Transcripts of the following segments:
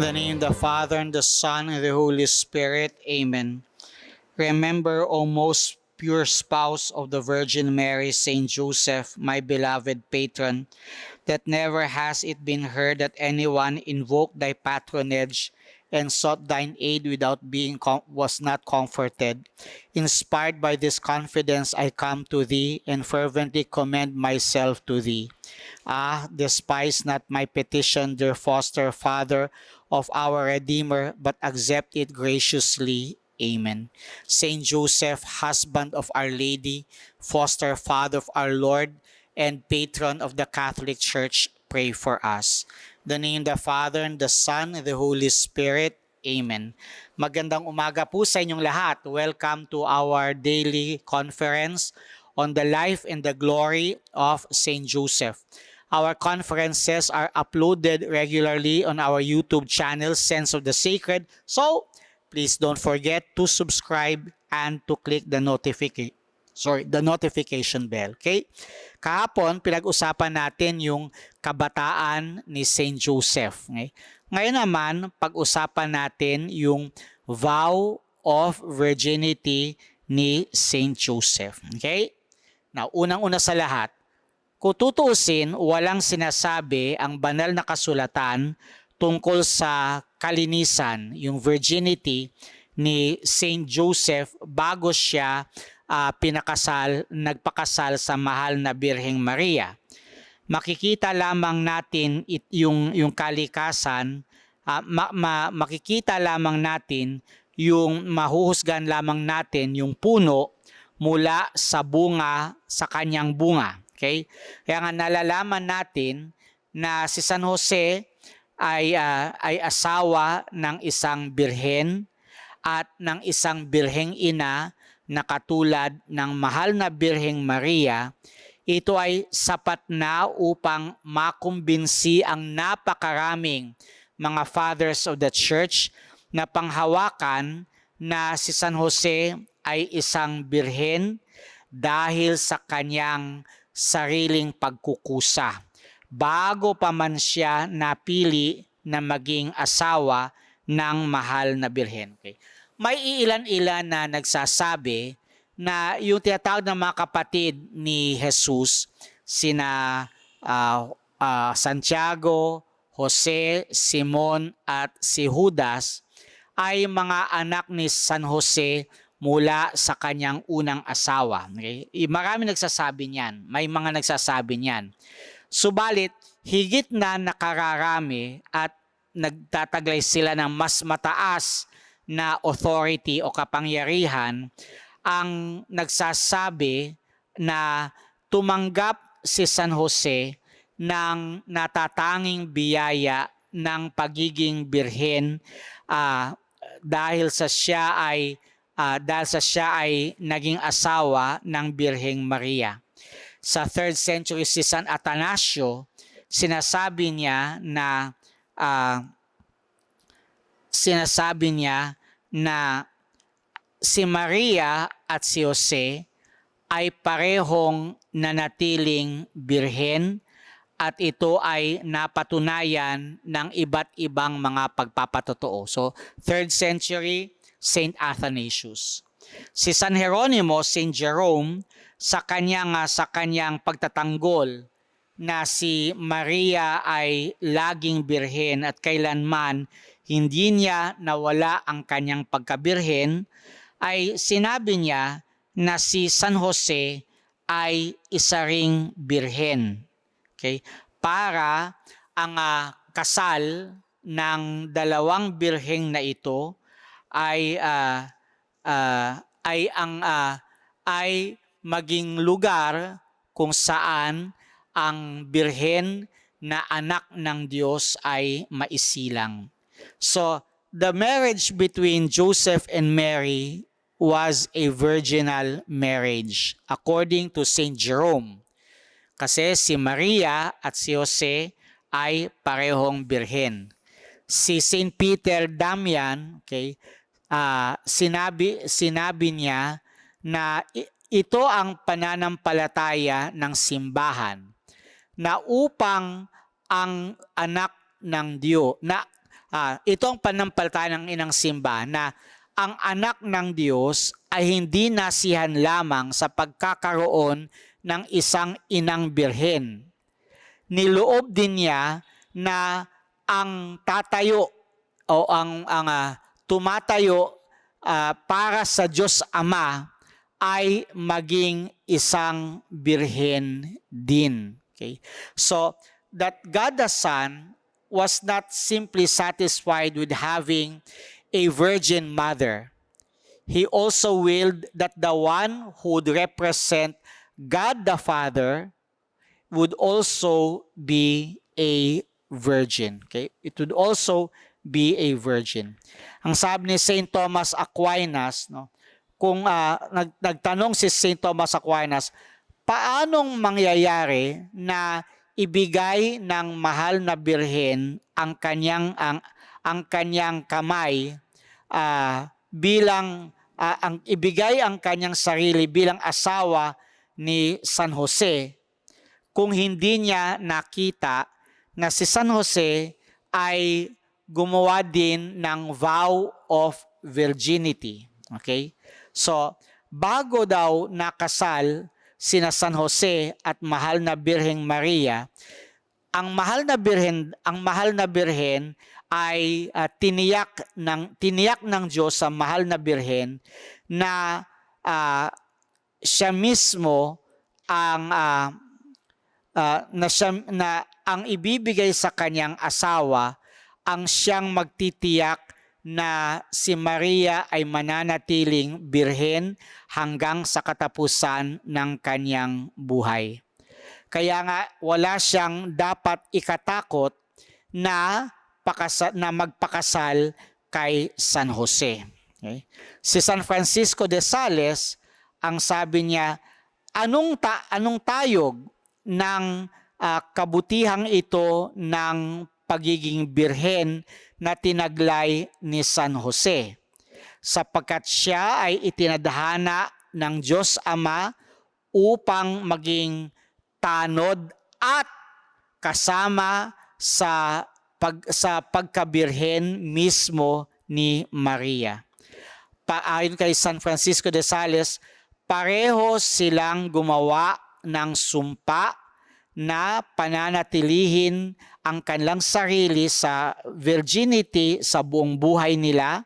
the name of the Father, and the Son, and the Holy Spirit. Amen. Remember, O most pure spouse of the Virgin Mary, Saint Joseph, my beloved patron, that never has it been heard that anyone invoked thy patronage and sought thine aid without being was not comforted. Inspired by this confidence, I come to thee and fervently commend myself to thee. Ah, despise not my petition, dear foster Father of our Redeemer, but accept it graciously. Amen. Saint Joseph, husband of Our Lady, foster father of our Lord, and patron of the Catholic Church, pray for us. In the name of the Father, and the Son, and the Holy Spirit. Amen. Magandang umaga po sa inyong lahat. Welcome to our daily conference on the life and the glory of Saint Joseph. Our conferences are uploaded regularly on our YouTube channel, Sense of the Sacred. So, please don't forget to subscribe and to click the notification bell. Okay? Kahapon, pinag-usapan natin yung kabataan ni Saint Joseph. Okay? Ngayon naman, pag-usapan natin yung vow of virginity ni Saint Joseph. Okay? Now, unang-una sa lahat, kung tutuusin, walang sinasabi ang banal na kasulatan tungkol sa kalinisan, yung virginity ni Saint Joseph bago siya nagpakasal sa mahal na Birheng Maria. Makikita lamang natin yung kalikasan, makikita lamang natin yung mahuhusgan lamang natin yung puno mula sa bunga, sa kanyang bunga. Okay? Kaya nga nalalaman natin na si San Jose ay asawa ng isang birhen at ng isang birheng ina na katulad ng mahal na Birheng Maria. Ito ay sapat na upang makumbinsi ang napakaraming mga fathers of the church na panghawakan na si San Jose ay isang birhen dahil sa kanyang sariling pagkukusa bago pa man siya napili na maging asawa ng mahal na birhen. Okay. May ilan-ilan na nagsasabi na yung tinatawag ng mga kapatid ni Jesus, sina Santiago, Jose, Simon at si Judas ay mga anak ni San Jose mula sa kanyang unang asawa. Okay? Marami nagsasabi niyan. May mga nagsasabi niyan. Subalit, higit na nakararami at nagtataglay sila ng mas mataas na authority o kapangyarihan ang nagsasabi na tumanggap si San Jose ng natatanging biyaya ng pagiging birhen dahil sa siya ay naging asawa ng Birheng Maria. Sa 3rd century si San Atanasio, sinasabi niya na si Maria at si Jose ay parehong nanatiling birhen at ito ay napatunayan ng iba't ibang mga pagpapatotoo. So, 3rd century, Saint Athanasius. Si San Jeronimo, Saint Jerome, sa kanyang pagtatanggol na si Maria ay laging birhen at kailanman hindi niya nawala ang kanyang pagkabirhen, ay sinabi niya na si San Jose ay isa ring birhen. Okay? Para ang kasal ng dalawang birheng na ito ay maging lugar kung saan ang birhen na anak ng Diyos ay maisilang. So, the marriage between Joseph and Mary was a virginal marriage according to Saint Jerome. Kasi si Maria at si Jose ay parehong birhen. Si Saint Peter Damian, okay, sinabi niya na ito ang pananampalataya ng simbahan na upang ang anak ng Diyos, na ito ang panampalataya ng inang simba na ang anak ng Diyos ay hindi nasihan lamang sa pagkakaroon ng isang inang birhen. Niloob din niya na ang tatayo o ang tumatayo para sa Diyos Ama ay maging isang birhen din. Okay? So, that God the Son was not simply satisfied with having a virgin mother. He also willed that the one who would represent God the Father would also be a virgin. Okay? It would also be a virgin. Ang sabi ni St. Thomas Aquinas, no, kung nagtanong si St. Thomas Aquinas, paanong mangyayari na ibigay ng mahal na birhen ang kanyang kamay bilang ibigay ang kanyang sarili bilang asawa ni San Jose kung hindi niya nakita na si San Jose ay gumawa din ng vow of virginity. Okay? So, bago daw nakasal sina San Jose at mahal na Birheng Maria, ang mahal na birhen ay tiniyak ng Diyos sa mahal na birhen na siya mismo ang ang ibibigay sa kanyang asawa ang siyang magtitiyak na si Maria ay mananatiling birhen hanggang sa katapusan ng kanyang buhay. Kaya nga wala siyang dapat ikatakot na magpakasal kay San Jose. Okay? Si San Francisco de Sales, ang sabi niya, anong tayog ng kabutihang ito ng pagiging birhen na tinaglay ni San Jose, sapagkat siya ay itinadhana ng Diyos Ama upang maging tanod at kasama sa pagkabirhen mismo ni Maria. Ayon kay San Francisco de Sales, pareho silang gumawa ng sumpa na pananatilihin ang kanilang sarili sa virginity sa buong buhay nila,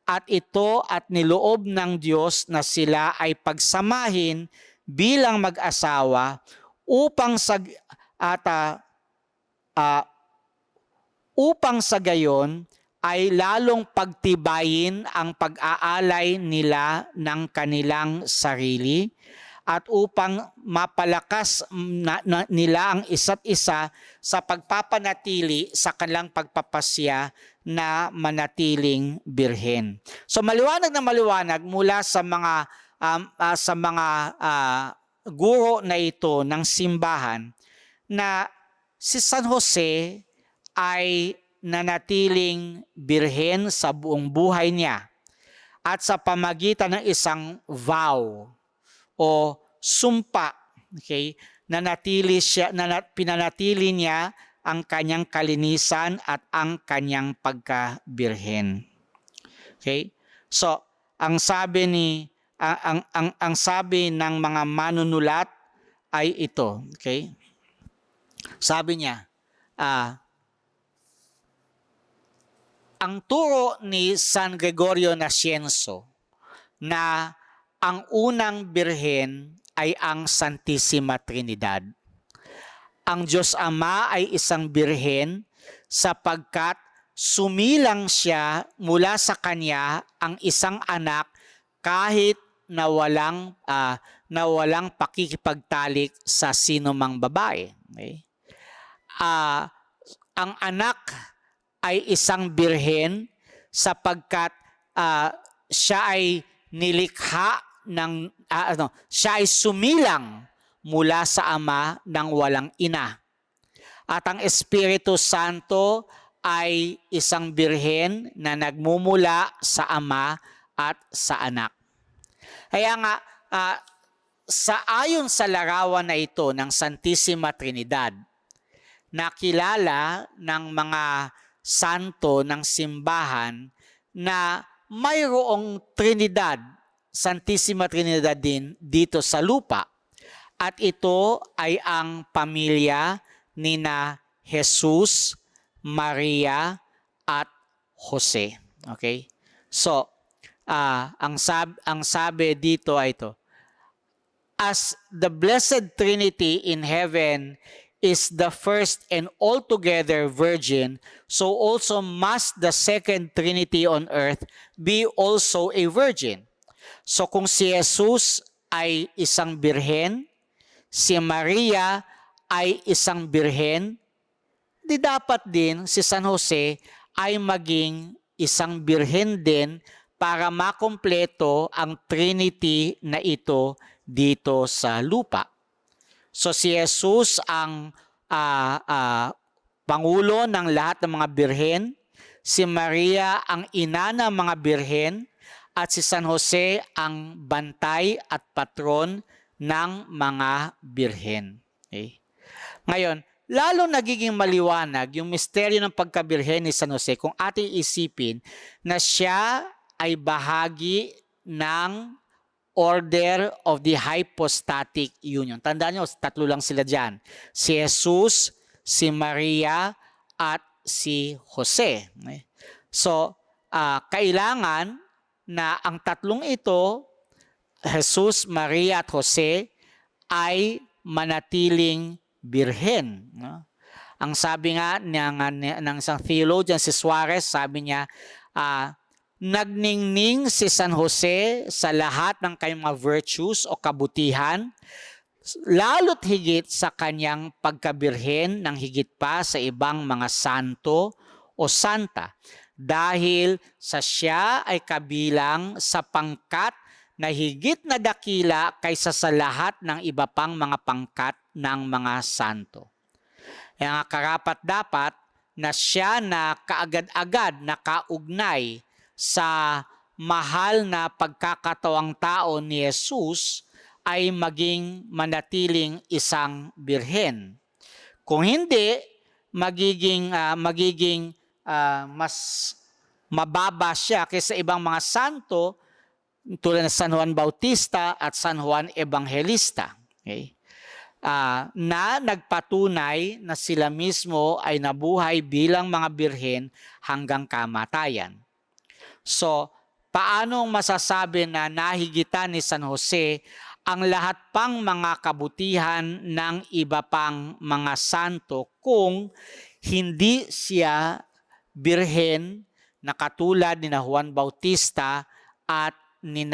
at ito at niloob ng Diyos na sila ay pagsamahin bilang mag-asawa upang sa gayon ay lalong pagtibayin ang pag-aalay nila ng kanilang sarili at upang mapalakas nila ang isa't isa sa pagpapanatili sa kanilang pagpapasya na manatiling birhen. So maliwanag na maliwanag mula sa mga guro na ito ng simbahan na si San Jose ay nanatiling birhen sa buong buhay niya at sa pamagitan ng isang vow o sumpa, okay, pinanatili niya ang kanyang kalinisan at ang kanyang pagkabirhen. Okay? So, ang sabi ng mga manunulat ay ito, okay? Sabi niya, ang turo ni San Gregorio Nacienzo na ang unang birhen ay ang Santissima Trinidad. Ang Diyos Ama ay isang birhen sapagkat sumilang siya mula sa kanya ang isang anak kahit na walang pakikipagtalik sa sinumang babae. Okay? Ang anak ay isang birhen sapagkat siya ay nilikha siya ay sumilang mula sa Ama ng walang ina. At ang Espiritu Santo ay isang birhen na nagmumula sa Ama at sa Anak. Kaya nga, ayon sa larawan na ito ng Santissima Trinidad, nakilala ng mga santo ng simbahan na mayroong Trinidad, Santissima Trinidad din dito sa lupa. At ito ay ang pamilya nina Jesus, Maria, at Jose. Okay? So, ang sabi dito ay ito, as the Blessed Trinity in heaven is the first and altogether virgin, so also must the second Trinity on earth be also a virgin. So kung si Jesus ay isang birhen, si Maria ay isang birhen, di dapat din si San Jose ay maging isang birhen din para makumpleto ang Trinity na ito dito sa lupa. So si Jesus ang Pangulo ng lahat ng mga birhen, si Maria ang ina ng mga birhen, at si San Jose ang bantay at patron ng mga birhen. Okay? Ngayon, lalo nagiging maliwanag yung misteryo ng pagkabirhen ni San Jose kung ating isipin na siya ay bahagi ng order of the hypostatic union. Tandaan nyo, tatlo lang sila dyan. Si Jesus, si Maria, at si Jose. So, kailangan na ang tatlong ito, Jesus, Maria, at Jose, ay manatiling birhen. Ang sabi nga ng isang theologian, si Suarez, sabi niya, nagningning si San Jose sa lahat ng kanyang mga virtues o kabutihan, lalo't higit sa kanyang pagkabirhen ng higit pa sa ibang mga santo o santa, dahil sa siya ay kabilang sa pangkat na higit na dakila kaysa sa lahat ng iba pang mga pangkat ng mga santo. Kaya karapat dapat na siya na kaagad-agad nakaugnay sa mahal na pagkakatawang tao ni Jesus ay maging manatiling isang birhen. Kung hindi, magiging mas mababa siya kaysa ibang mga santo tulad ng San Juan Bautista at San Juan Evangelista. Okay? Na nagpatunay na sila mismo ay nabuhay bilang mga birhen hanggang kamatayan. So, paano masasabi na nahigitan ni San Jose ang lahat pang mga kabutihan ng iba pang mga santo kung hindi siya birhen na katulad ni Juan Bautista at ni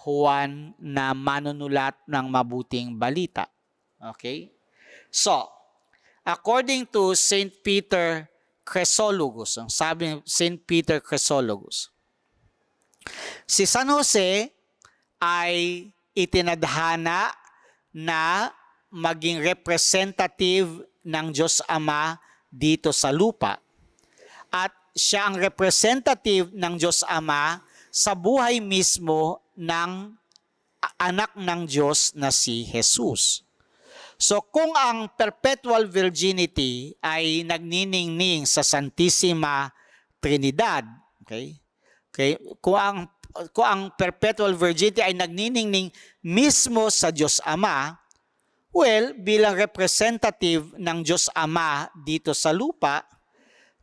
Juan na manunulat ng mabuting balita? Okay? So, according to St. Peter Chrysologus, ang sabi ng St. Peter Chrysologus, si San Jose ay itinadhana na maging representative ng Diyos Ama dito sa lupa. At siya ang representative ng Diyos Ama sa buhay mismo ng anak ng Diyos na si Jesus. So kung ang perpetual virginity ay nagniningning sa Santissima Trinidad, okay? Kung ang perpetual virginity ay nagniningning mismo sa Diyos Ama, well, bilang representative ng Diyos Ama dito sa lupa,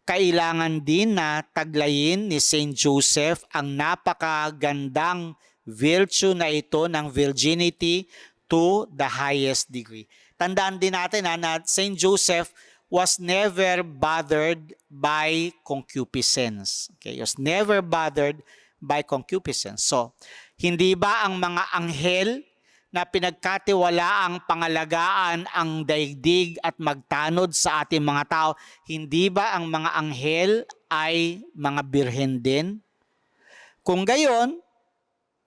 kailangan din na taglayin ni Saint Joseph ang napakagandang virtue na ito ng virginity to the highest degree. Tandaan din natin na Saint Joseph was never bothered by concupiscence. Okay? He was never bothered by concupiscence. So, hindi ba ang mga anghel na pinagkatiwalaang pangalagaan ang daigdig at magtanod sa ating mga tao, hindi ba ang mga anghel ay mga birhen din? Kung gayon,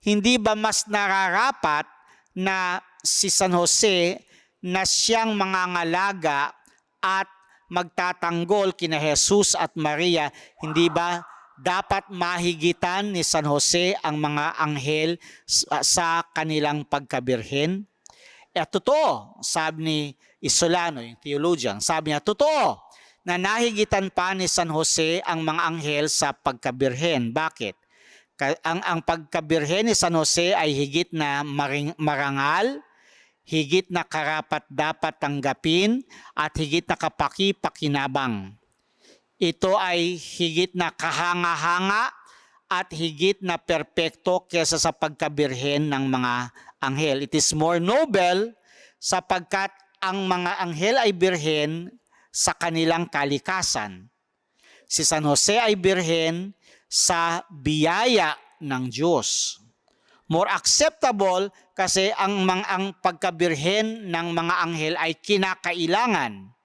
hindi ba mas nararapat na si San Jose na siyang mangangalaga at magtatanggol kina Jesus at Maria, hindi ba dapat mahigitan ni San Jose ang mga anghel sa kanilang pagkabirhen? Totoo, sabi ni Isolano, yung theologian, sabi niya, totoo, na nahigitan pa ni San Jose ang mga anghel sa pagkabirhen. Bakit? Ang pagkabirhen ni San Jose ay higit na marangal, higit na karapat dapat tanggapin, at higit na kapaki-pakinabang. Ito ay higit na kahanga-hanga at higit na perpekto kaysa sa pagkabirhen ng mga anghel. It is more noble sapagkat ang mga anghel ay birhen sa kanilang kalikasan. Si San Jose ay birhen sa biyaya ng Diyos. More acceptable kasi ang pagkabirhen ng mga anghel ay kinakailangan.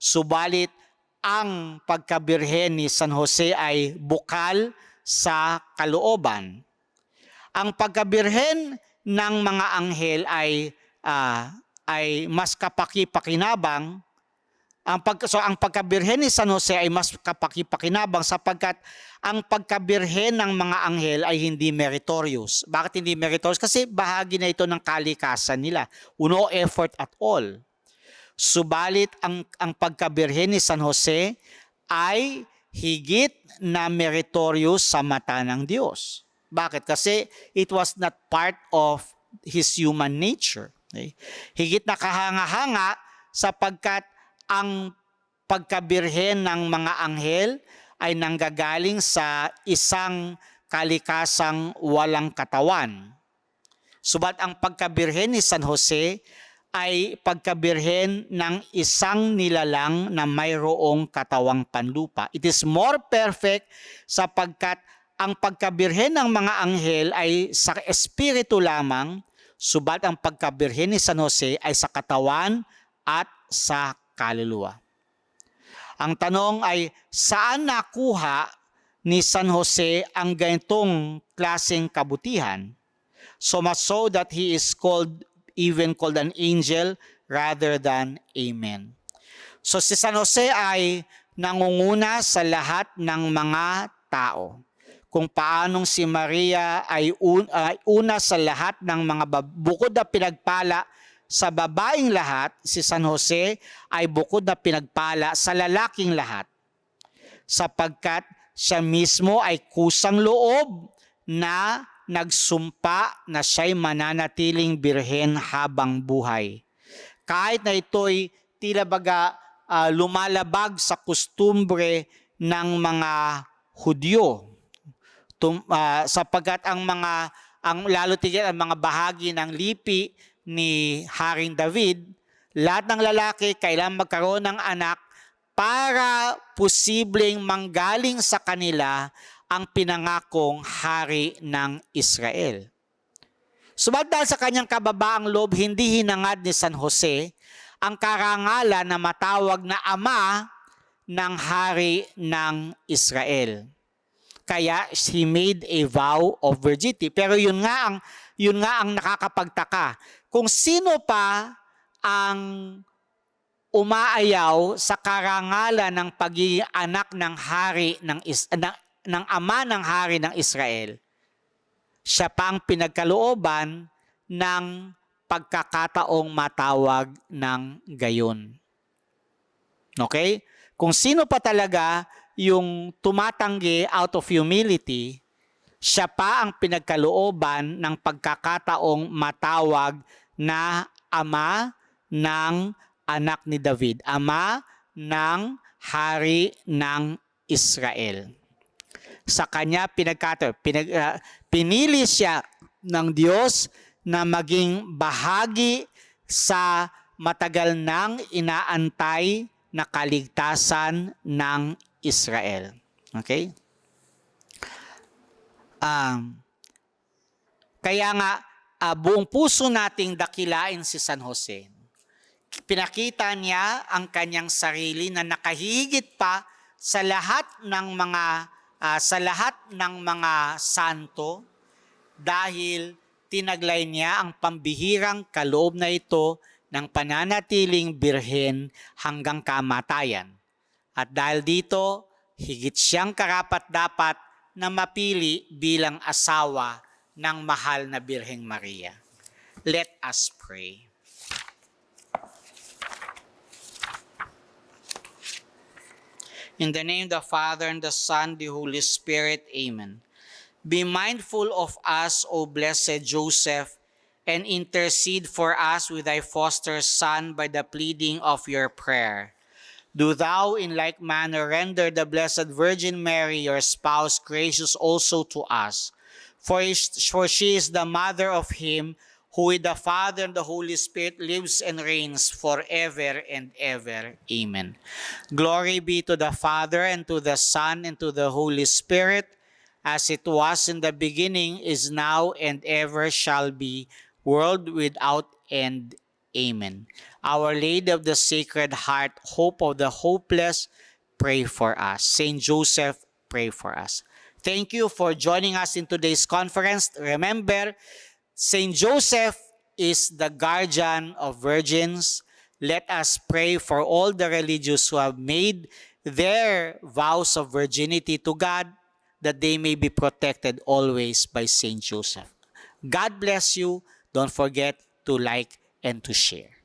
Subalit ang pagkabirhen ni San Jose ay bukal sa kalooban. Ang pagkabirhen ng mga anghel ay mas kapaki-pakinabang. Ang pagkabirhen ni San Jose ay mas kapaki-pakinabang sapagkat ang pagkabirhen ng mga anghel ay hindi meritorious. Bakit hindi meritorious? Kasi bahagi na ito ng kalikasan nila. No effort at all. Subalit ang pagkabirhen ni San Jose ay higit na meritorious sa mata ng Diyos. Bakit? Kasi it was not part of his human nature. Okay? Higit na kahanga-hanga sapagkat ang pagkabirhen ng mga anghel ay nanggagaling sa isang kalikasang walang katawan. Subalit ang pagkabirhen ni San Jose ay pagkabirhen ng isang nilalang na mayroong katawang panlupa. It is more perfect sapagkat ang pagkabirhen ng mga anghel ay sa espiritu lamang, subalit ang pagkabirhen ni San Jose ay sa katawan at sa kaluluwa. Ang tanong ay, saan nakuha ni San Jose ang ganitong klaseng kabutihan? So much so that he is even called an angel rather than a man. So si San Jose ay nangunguna sa lahat ng mga tao. Kung paanong si Maria ay una sa lahat ng mga bukod na pinagpala sa babaeng lahat, si San Jose ay bukod na pinagpala sa lalaking lahat. Sapagkat siya mismo ay kusang loob na nagsumpa na siya'y mananatiling birhen habang buhay. Kahit na ito'y tila baga lumalabag sa kustumbre ng mga Hudyo. Sapagkat lalo tigil ang mga bahagi ng lipi ni Haring David, lahat ng lalaki kailangan magkaroon ng anak para posibleng manggaling sa kanila ang pinangakong hari ng Israel. Subalit dahil sa kanyang kababaang loob, hindi hinangad ni San Jose ang karangalan na matawag na ama ng hari ng Israel. Kaya he made a vow of virginity. Pero yun nga ang nakakapagtaka. Kung sino pa ang umaayaw sa karangalan ng pagiging anak ng hari ng ama ng hari ng Israel, siya pa ang pinagkalooban ng pagkakataong matawag ng gayon. Okay? Kung sino pa talaga yung tumatanggi out of humility, siya pa ang pinagkalooban ng pagkakataong matawag na ama ng anak ni David, ama ng hari ng Israel. Sa kanya pinili siya ng Diyos na maging bahagi sa matagal nang inaantay na kaligtasan ng Israel. Okay? Kaya nga, buong puso nating dakilain si San Jose. Pinakita niya ang kanyang sarili na nakahigit pa sa lahat ng mga santo dahil tinaglay niya ang pambihirang kaloob na ito ng pananatiling birhen hanggang kamatayan. At dahil dito, higit siyang karapat-dapat na mapili bilang asawa ng mahal na Birheng Maria. Let us pray. In the name of the Father, and the Son, the Holy Spirit. Amen. Be mindful of us, O blessed Joseph, and intercede for us with thy foster Son by the pleading of your prayer. Do thou in like manner render the Blessed Virgin Mary, your spouse, gracious also to us. For she is the mother of him who with the Father and the Holy Spirit lives and reigns forever and ever. Amen. Glory be to the Father, and to the Son, and to the Holy Spirit, as it was in the beginning, is now, and ever shall be, world without end. Amen. Our Lady of the Sacred Heart, hope of the hopeless, pray for us. Saint Joseph, pray for us. Thank you for joining us in today's conference. Remember, Saint Joseph is the guardian of virgins. Let us pray for all the religious who have made their vows of virginity to God, that they may be protected always by Saint Joseph. God bless you. Don't forget to like and to share.